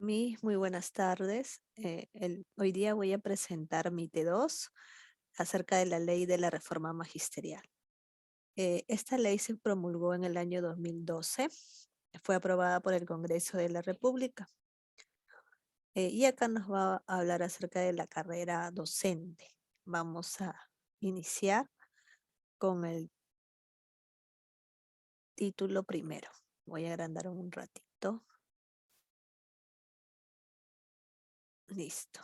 Muy buenas tardes. Hoy día voy a presentar mi T2 acerca de la ley de la reforma magisterial. Esta ley se promulgó en el año 2012, fue aprobada por el Congreso de la República y acá nos va a hablar acerca de la carrera docente. Vamos a iniciar con el título primero. Voy a agrandar un ratito. Listo.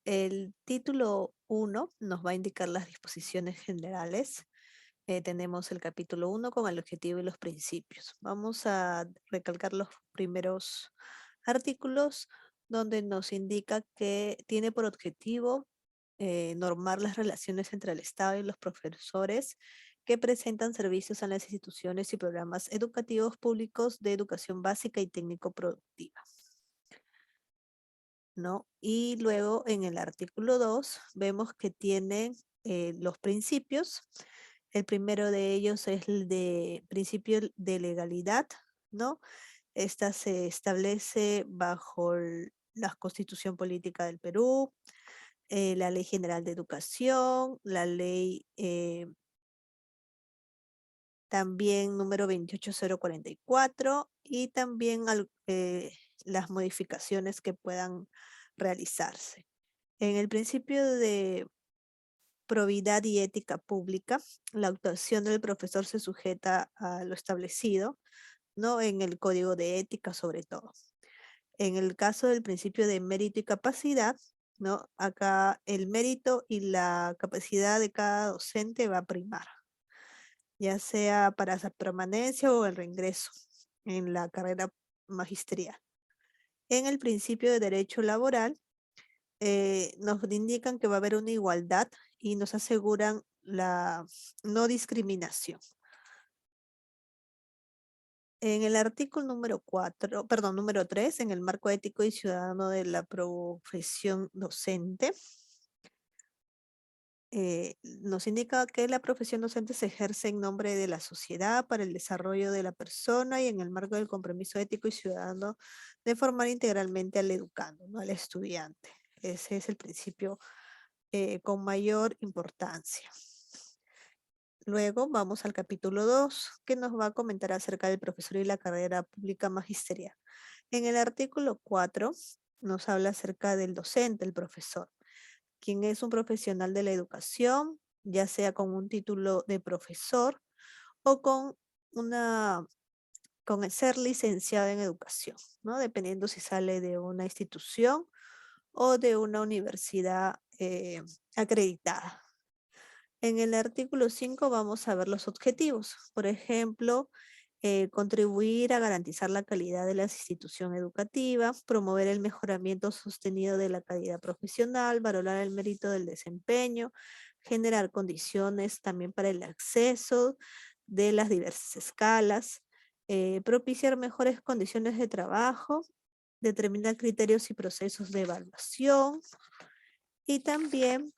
El título 1 nos va a indicar las disposiciones generales. Tenemos el capítulo 1 con el objetivo y los principios. Vamos a recalcar los primeros artículos donde nos indica que tiene por objetivo normar las relaciones entre el Estado y los profesores que presentan servicios a las instituciones y programas educativos públicos de educación básica y técnico-productiva, ¿no? Y luego en el artículo 2 vemos que tiene los principios. El primero de ellos es el de principio de legalidad, ¿no? Esta se establece bajo la Constitución Política del Perú, la Ley General de Educación, la ley también número 28044 y también las modificaciones que puedan realizarse. En el principio de probidad y ética pública, la actuación del profesor se sujeta a lo establecido, ¿no? En el código de ética sobre todo. En el caso del principio de mérito y capacidad, ¿no? Acá el mérito y la capacidad de cada docente va a primar, ya sea para esa permanencia o el reingreso en la carrera magisterial. En el principio de derecho laboral, nos indican que va a haber una igualdad y nos aseguran la no discriminación. En el artículo número 4, perdón, número 3, en el marco ético y ciudadano de la profesión docente, nos indica que la profesión docente se ejerce en nombre de la sociedad para el desarrollo de la persona y en el marco del compromiso ético y ciudadano de formar integralmente al educando, ¿no? Al estudiante. Ese es el principio con mayor importancia. Luego vamos al capítulo 2, que nos va a comentar acerca del profesor y la carrera pública magisterial. En el artículo 4 nos habla acerca del docente, el profesor, quien es un profesional de la educación, ya sea con un título de profesor o con el ser licenciado en educación, ¿no? Dependiendo si sale de una institución o de una universidad acreditada. En el artículo 5 vamos a ver los objetivos. Por ejemplo, contribuir a garantizar la calidad de la institución educativa, promover el mejoramiento sostenido de la calidad profesional, valorar el mérito del desempeño, generar condiciones también para el acceso de las diversas escalas, propiciar mejores condiciones de trabajo, determinar criterios y procesos de evaluación y también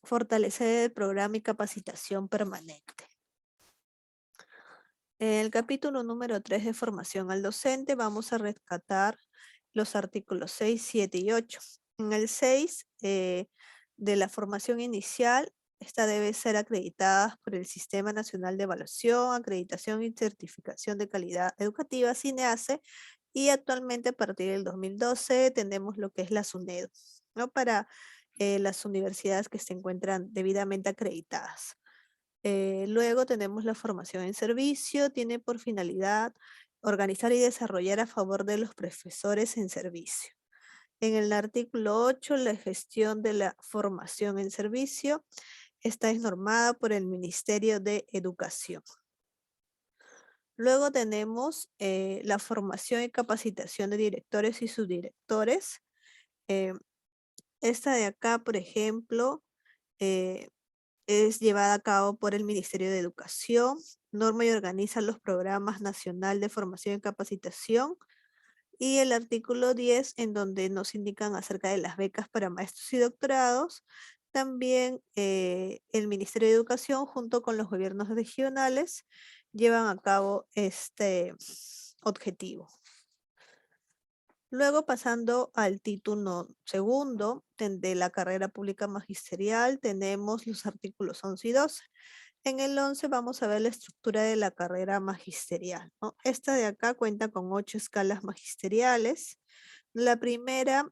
fortalecer el programa y capacitación permanente. En el capítulo número 3 de formación al docente vamos a rescatar los artículos 6, 7 y 8. En el 6 de la formación inicial, esta debe ser acreditada por el Sistema Nacional de Evaluación, Acreditación y Certificación de Calidad Educativa, SINEACE, y actualmente a partir del 2012 tenemos lo que es la SUNEDO, ¿no? Para las universidades que se encuentran debidamente acreditadas. Luego tenemos la formación en servicio, tiene por finalidad organizar y desarrollar a favor de los profesores en servicio. En el artículo 8, la gestión de la formación en servicio está normada por el Ministerio de Educación. Luego tenemos la formación y capacitación de directores y subdirectores. Eh, Esta de acá, por ejemplo, eh, es llevada a cabo por el Ministerio de Educación, norma y organiza los programas nacional de formación y capacitación, y el artículo 10 en donde nos indican acerca de las becas para maestros y doctorados. También el Ministerio de Educación junto con los gobiernos regionales llevan a cabo este objetivo. Luego, pasando al título segundo de la carrera pública magisterial, tenemos los artículos 11 y 12. En el 11 vamos a ver la estructura de la carrera magisterial, ¿no? Esta de acá cuenta con 8 escalas magisteriales. La primera,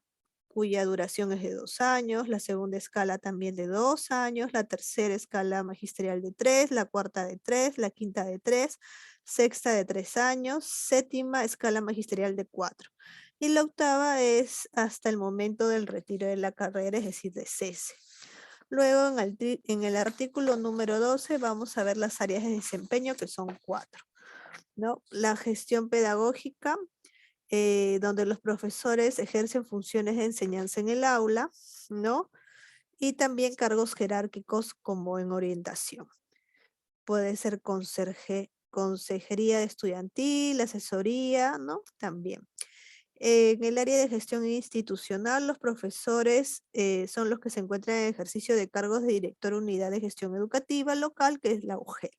cuya duración es de 2 años, la segunda escala también de 2 años, la tercera escala magisterial de 3, la cuarta de 3, la quinta de 3, sexta de 3 años, séptima escala magisterial de 4. Y la octava es hasta el momento del retiro de la carrera, es decir, de cese. Luego, en el artículo número 12, vamos a ver las áreas de desempeño, que son 4, ¿no? La gestión pedagógica, donde los profesores ejercen funciones de enseñanza en el aula, ¿no? Y también cargos jerárquicos como en orientación. Puede ser consejería estudiantil, asesoría, ¿no? También. En el área de gestión institucional, los profesores son los que se encuentran en ejercicio de cargos de director unidad de gestión educativa local, que es la UGEL.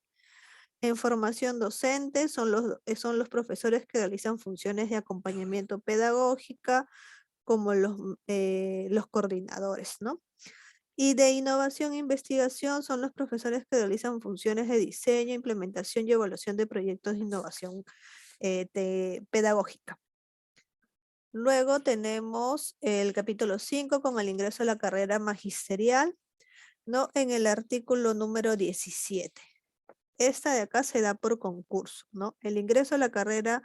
En formación docente son los profesores que realizan funciones de acompañamiento pedagógica, como los coordinadores, ¿no? Y de innovación e investigación son los profesores que realizan funciones de diseño, implementación y evaluación de proyectos de innovación pedagógica. Luego tenemos el capítulo 5 con el ingreso a la carrera magisterial, ¿no? En el artículo número 17. Esta de acá se da por concurso, ¿no? El ingreso a la carrera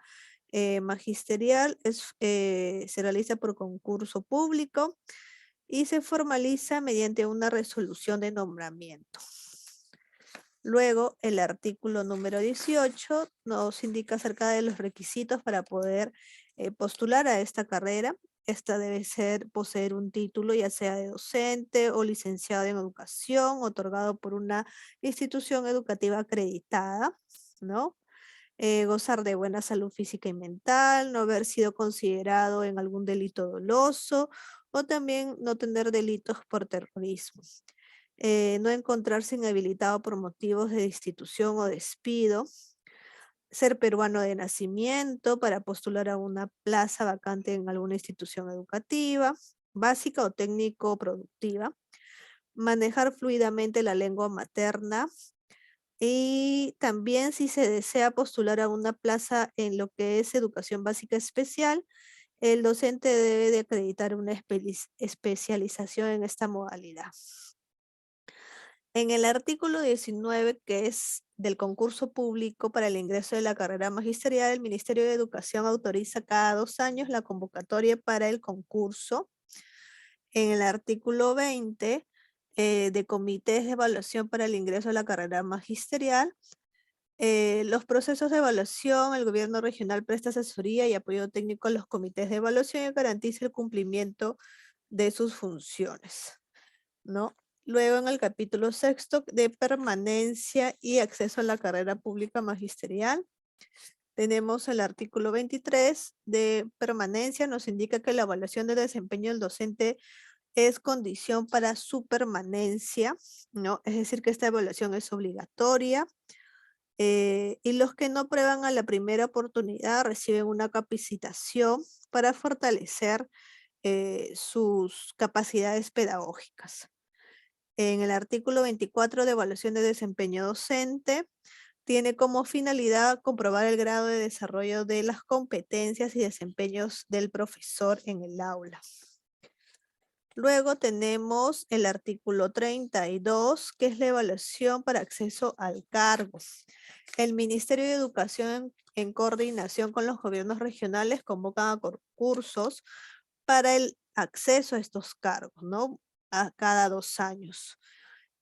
magisterial se realiza por concurso público y se formaliza mediante una resolución de nombramiento. Luego, el artículo número 18 nos indica acerca de los requisitos para poder postular a esta carrera. Esta debe poseer un título, ya sea de docente o licenciado en educación, otorgado por una institución educativa acreditada, ¿no? Gozar de buena salud física y mental, no haber sido considerado en algún delito doloso o también no tener delitos por terrorismo. No encontrarse inhabilitado por motivos de destitución o despido, ser peruano de nacimiento para postular a una plaza vacante en alguna institución educativa, básica o técnico productiva, manejar fluidamente la lengua materna y también si se desea postular a una plaza en lo que es educación básica especial, el docente debe de acreditar una especialización en esta modalidad. En el artículo 19, que es del concurso público para el ingreso de la carrera magisterial, el Ministerio de Educación autoriza cada 2 años la convocatoria para el concurso. En el artículo 20, de comités de evaluación para el ingreso a la carrera magisterial, los procesos de evaluación, el gobierno regional presta asesoría y apoyo técnico a los comités de evaluación y garantiza el cumplimiento de sus funciones, ¿no? Luego en el capítulo 6 de permanencia y acceso a la carrera pública magisterial, tenemos el artículo 23 de permanencia, nos indica que la evaluación del desempeño del docente es condición para su permanencia, ¿no? Es decir, que esta evaluación es obligatoria. Y los que no prueban a la primera oportunidad reciben una capacitación para fortalecer sus capacidades pedagógicas. En el artículo 24 de evaluación de desempeño docente, tiene como finalidad comprobar el grado de desarrollo de las competencias y desempeños del profesor en el aula. Luego tenemos el artículo 32, que es la evaluación para acceso al cargo. El Ministerio de Educación, en coordinación con los gobiernos regionales, convoca a concursos para el acceso a estos cargos, ¿no? A cada 2 años.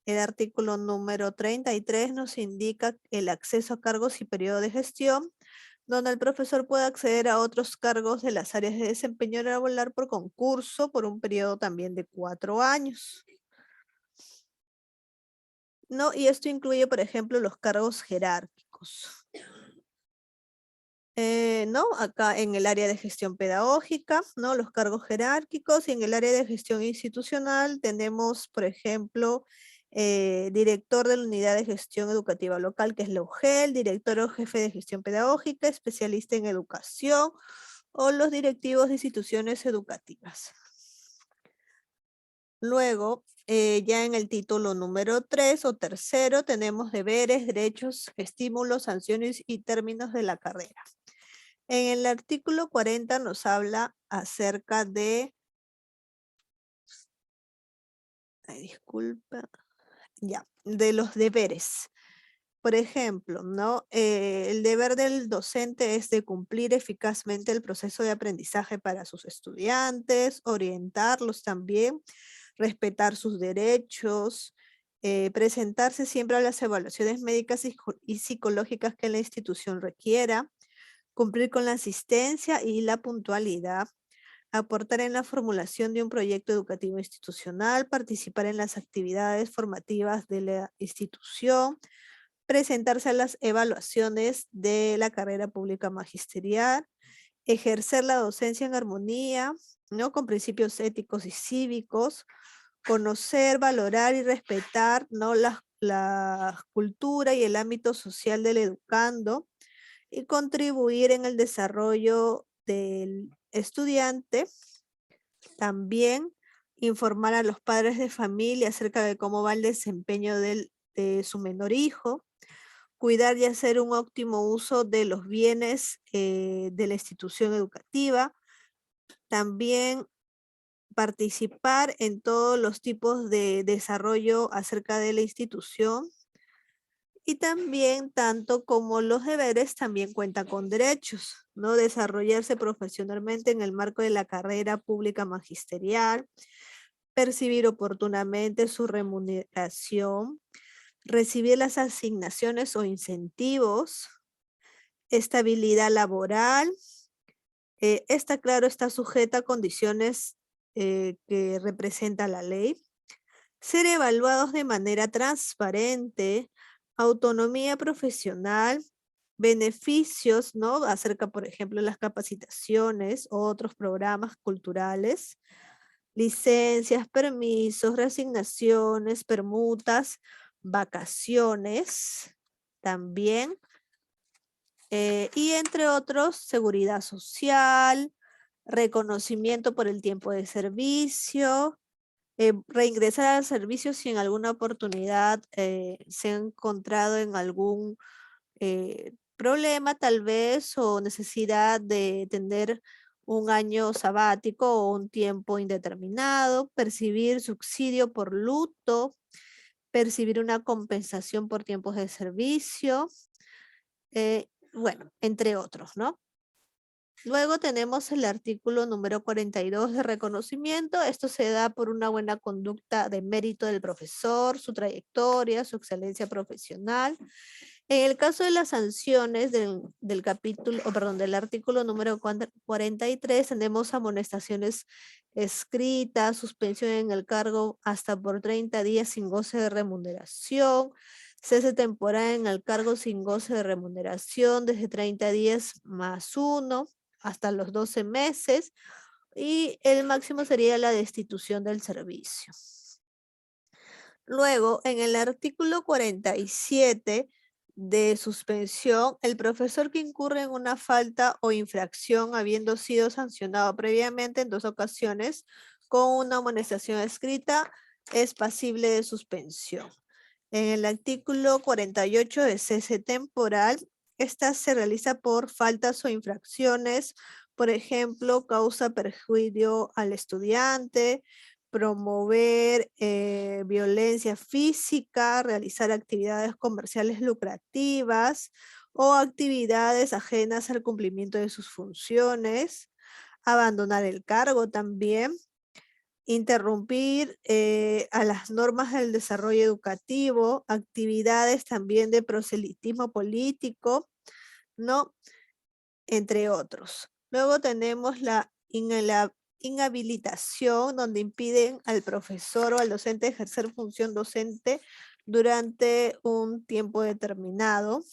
El artículo número 33 nos indica el acceso a cargos y periodo de gestión, donde el profesor puede acceder a otros cargos de las áreas de desempeño laboral por concurso por un periodo también de 4 años. ¿No? Y esto incluye, por ejemplo, los cargos jerárquicos. ¿No? Acá en el área de gestión pedagógica, ¿no? Los cargos jerárquicos y en el área de gestión institucional tenemos, por ejemplo, director de la unidad de gestión educativa local, que es la UGEL, director o jefe de gestión pedagógica, especialista en educación, o los directivos de instituciones educativas. Luego, ya en el título número 3 o tercero, tenemos deberes, derechos, estímulos, sanciones y términos de la carrera. En el artículo 40 nos habla acerca de, disculpa, ya, de los deberes. Por ejemplo, ¿no? El deber del docente es de cumplir eficazmente el proceso de aprendizaje para sus estudiantes, orientarlos también, respetar sus derechos, presentarse siempre a las evaluaciones médicas y psicológicas que la institución requiera, cumplir con la asistencia y la puntualidad, aportar en la formulación de un proyecto educativo institucional, participar en las actividades formativas de la institución, presentarse a las evaluaciones de la carrera pública magisterial, ejercer la docencia en armonía, ¿no? Con principios éticos y cívicos, conocer, valorar y respetar, ¿no? La cultura y el ámbito social del educando y contribuir en el desarrollo del estudiante. También informar a los padres de familia acerca de cómo va el desempeño de su menor hijo, cuidar y hacer un óptimo uso de los bienes de la institución educativa, también participar en todos los tipos de desarrollo acerca de la institución y también, tanto como los deberes, también cuenta con derechos, ¿no? Desarrollarse profesionalmente en el marco de la carrera pública magisterial, percibir oportunamente su remuneración, recibir las asignaciones o incentivos, estabilidad laboral. Esta, claro, está sujeta a condiciones que representa la ley. Ser evaluados de manera transparente, autonomía profesional, beneficios, ¿no? Acerca, por ejemplo, de las capacitaciones o otros programas culturales, licencias, permisos, reasignaciones, permutas, vacaciones, también. Y entre otros, seguridad social, reconocimiento por el tiempo de servicio, reingresar al servicio si en alguna oportunidad se ha encontrado en algún problema tal vez o necesidad de tener un año sabático o un tiempo indeterminado, percibir subsidio por luto, percibir una compensación por tiempos de servicio, bueno, entre otros, ¿no? Luego tenemos el artículo número 42 de reconocimiento. Esto se da por una buena conducta de mérito del profesor, su trayectoria, su excelencia profesional. En el caso de las sanciones del capítulo, o perdón, del artículo número 43, tenemos amonestaciones escritas, suspensión en el cargo hasta por 30 días sin goce de remuneración, cese temporal en el cargo sin goce de remuneración desde 30 días más uno hasta los 12 meses y el máximo sería la destitución del servicio. Luego, en el artículo 47 de suspensión, el profesor que incurre en una falta o infracción habiendo sido sancionado previamente en 2 ocasiones con una amonestación escrita es pasible de suspensión. En el artículo 48 de cese temporal, esta se realiza por faltas o infracciones, por ejemplo, causa perjuicio al estudiante, promover violencia física, realizar actividades comerciales lucrativas o actividades ajenas al cumplimiento de sus funciones, abandonar el cargo también, interrumpir a las normas del desarrollo educativo, actividades también de proselitismo político, ¿no? Entre otros. Luego tenemos la inhabilitación, donde impiden al profesor o al docente ejercer función docente durante un tiempo determinado.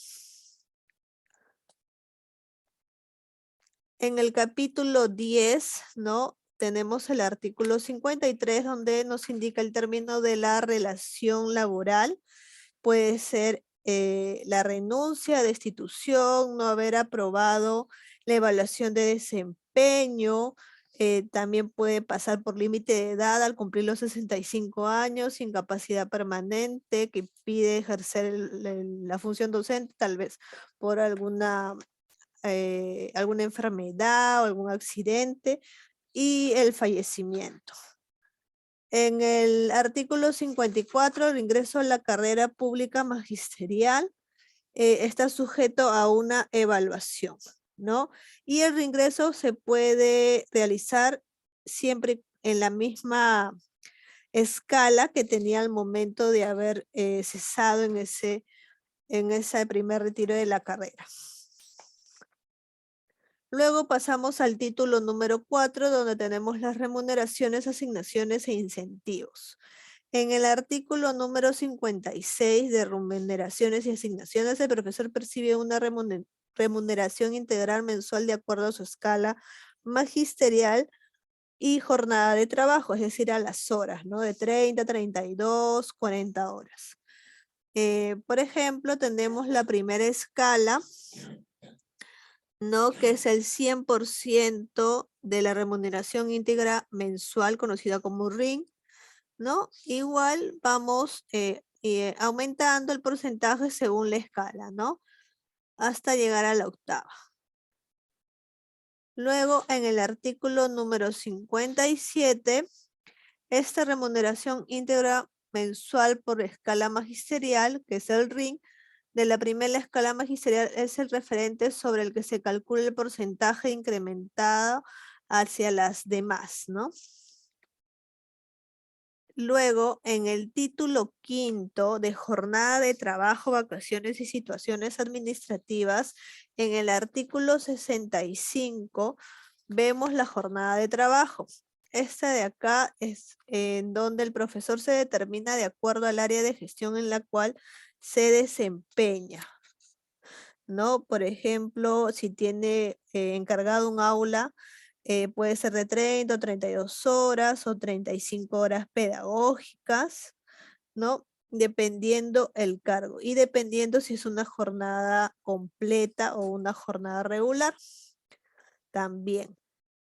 En el capítulo 10, ¿no? Tenemos el artículo 53, donde nos indica el término de la relación laboral. Puede ser la renuncia, destitución, no haber aprobado la evaluación de desempeño, desempeño, también puede pasar por límite de edad al cumplir los 65 años, incapacidad permanente que impide ejercer la función docente, tal vez por alguna enfermedad o algún accidente, y el fallecimiento. En el artículo 54, el ingreso a la carrera pública magisterial está sujeto a una evaluación, ¿no? Y el reingreso se puede realizar siempre en la misma escala que tenía al momento de haber cesado en ese primer retiro de la carrera. Luego pasamos al título número 4, donde tenemos las remuneraciones, asignaciones e incentivos. En el artículo número 56 de remuneraciones y asignaciones, el profesor percibe una remuneración integral mensual de acuerdo a su escala magisterial y jornada de trabajo, es decir, a las horas, ¿no? De 30, 32, 40 horas. Por ejemplo, tenemos la primera escala, ¿no? Que es el 100% de la remuneración íntegra mensual, conocida como RIN, ¿no? Igual vamos aumentando el porcentaje según la escala, ¿no? Hasta llegar a la octava. Luego, en el artículo número 57, esta remuneración íntegra mensual por escala magisterial, que es el RIN, de la primera escala magisterial es el referente sobre el que se calcula el porcentaje incrementado hacia las demás, ¿no? Luego, en el título quinto de jornada de trabajo, vacaciones y situaciones administrativas, en el artículo 65, vemos la jornada de trabajo. Esta de acá es en donde el profesor se determina de acuerdo al área de gestión en la cual se desempeña, ¿no? Por ejemplo, si tiene encargado un aula, puede ser de 30 o 32 horas o 35 horas pedagógicas, ¿no? Dependiendo el cargo y dependiendo si es una jornada completa o una jornada regular. También.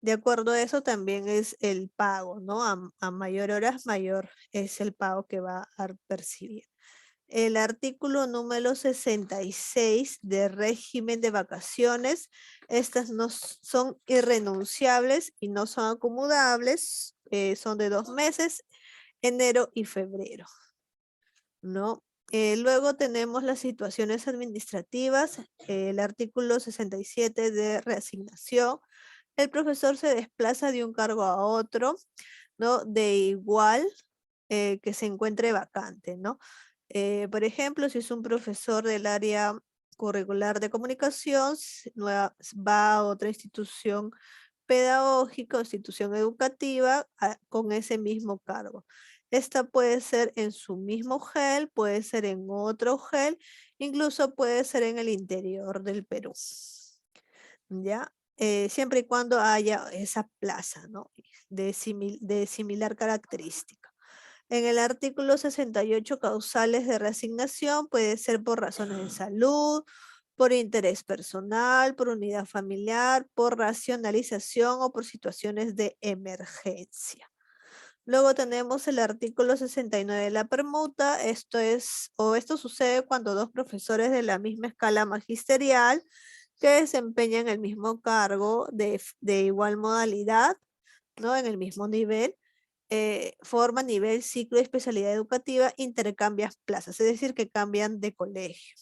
De acuerdo a eso también es el pago, ¿no? A mayor horas, mayor es el pago que va a percibir. El artículo número 66 de régimen de vacaciones, estas no son irrenunciables y no son acumulables, son de 2 meses, enero y febrero, ¿no? Luego tenemos las situaciones administrativas, el artículo 67 de reasignación. El profesor se desplaza de un cargo a otro, ¿no? De igual que se encuentre vacante, ¿no? Por ejemplo, si es un profesor del área curricular de comunicación, va a otra institución pedagógica o institución educativa con ese mismo cargo. Esta puede ser en su mismo GEL, puede ser en otro GEL, incluso puede ser en el interior del Perú. ¿Ya? Siempre y cuando haya esa plaza, ¿no? De similar característica. En el artículo 68, causales de reasignación puede ser por razones de salud, por interés personal, por unidad familiar, por racionalización o por situaciones de emergencia. Luego tenemos el artículo 69 de la permuta. Esto sucede cuando dos profesores de la misma escala magisterial que desempeñan el mismo cargo de igual modalidad, ¿no? En el mismo nivel, forma nivel, ciclo y especialidad educativa, intercambian plazas, es decir, que cambian de colegio.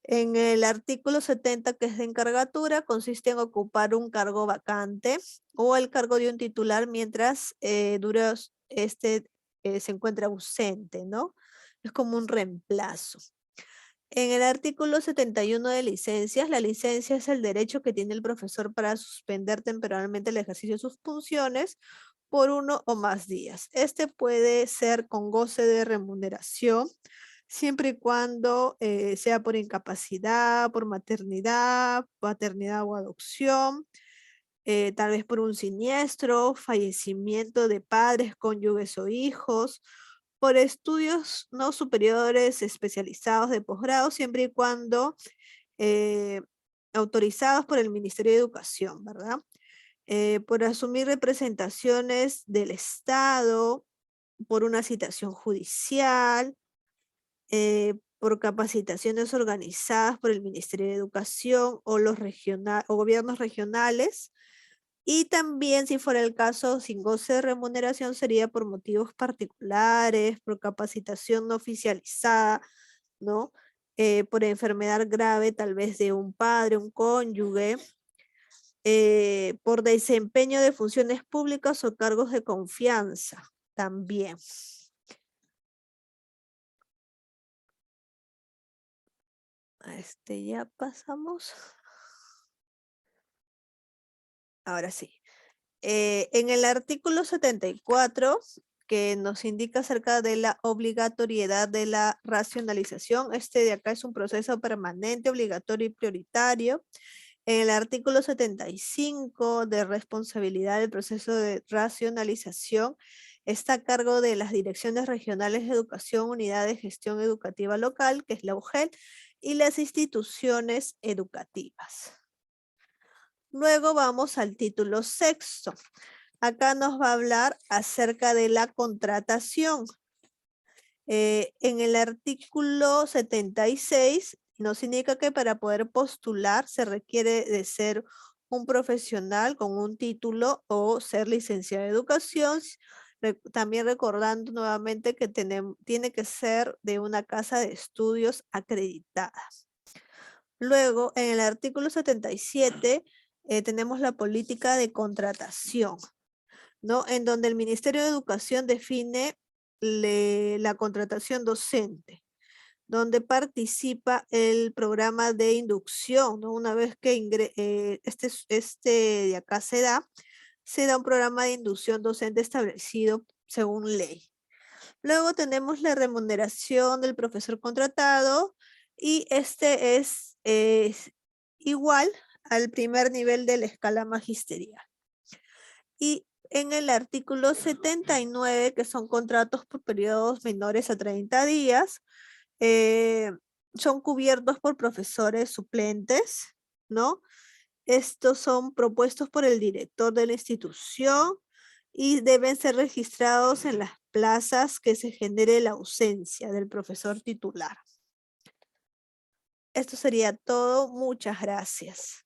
En el artículo 70, que es de encargatura, consiste en ocupar un cargo vacante o el cargo de un titular mientras se encuentra ausente, ¿no? Es como un reemplazo. En el artículo 71 de licencias, la licencia es el derecho que tiene el profesor para suspender temporalmente el ejercicio de sus funciones por 1 o más días. Este puede ser con goce de remuneración, siempre y cuando sea por incapacidad, por maternidad, paternidad o adopción, tal vez por un siniestro, fallecimiento de padres, cónyuges o hijos, por estudios no superiores especializados de posgrado, siempre y cuando eh, autorizados por el Ministerio de Educación, ¿verdad? por asumir representaciones del Estado, por una citación judicial, por capacitaciones organizadas por el Ministerio de Educación o los o gobiernos regionales. Y también, si fuera el caso, sin goce de remuneración, sería por motivos particulares, por capacitación no oficializada, ¿no? Por enfermedad grave, tal vez de un padre, un cónyuge, por desempeño de funciones públicas o cargos de confianza también. A este ya pasamos. Ahora sí. En el artículo 74, que nos indica acerca de la obligatoriedad de la racionalización, este de acá es un proceso permanente, obligatorio y prioritario. En el artículo 75 de responsabilidad del proceso de racionalización, está a cargo de las direcciones regionales de educación, unidad de gestión educativa local, que es la UGEL, y las instituciones educativas. Luego vamos al título sexto. Acá nos va a hablar acerca de la contratación. En el artículo 76 nos indica que para poder postular se requiere de ser un profesional con un título o ser licenciado en educación. También recordando nuevamente que tiene que ser de una casa de estudios acreditada. Luego, en el artículo 77, tenemos la política de contratación, ¿no? En donde el Ministerio de Educación define la contratación docente, donde participa el programa de inducción, ¿no? Una vez que este de acá se da un programa de inducción docente establecido según ley. Luego tenemos la remuneración del profesor contratado y este es igual al primer nivel de la escala magisterial. Y en el artículo 79, que son contratos por periodos menores a 30 días, son cubiertos por profesores suplentes, ¿no? Estos son propuestos por el director de la institución y deben ser registrados en las plazas que se genere la ausencia del profesor titular. Esto sería todo. Muchas gracias.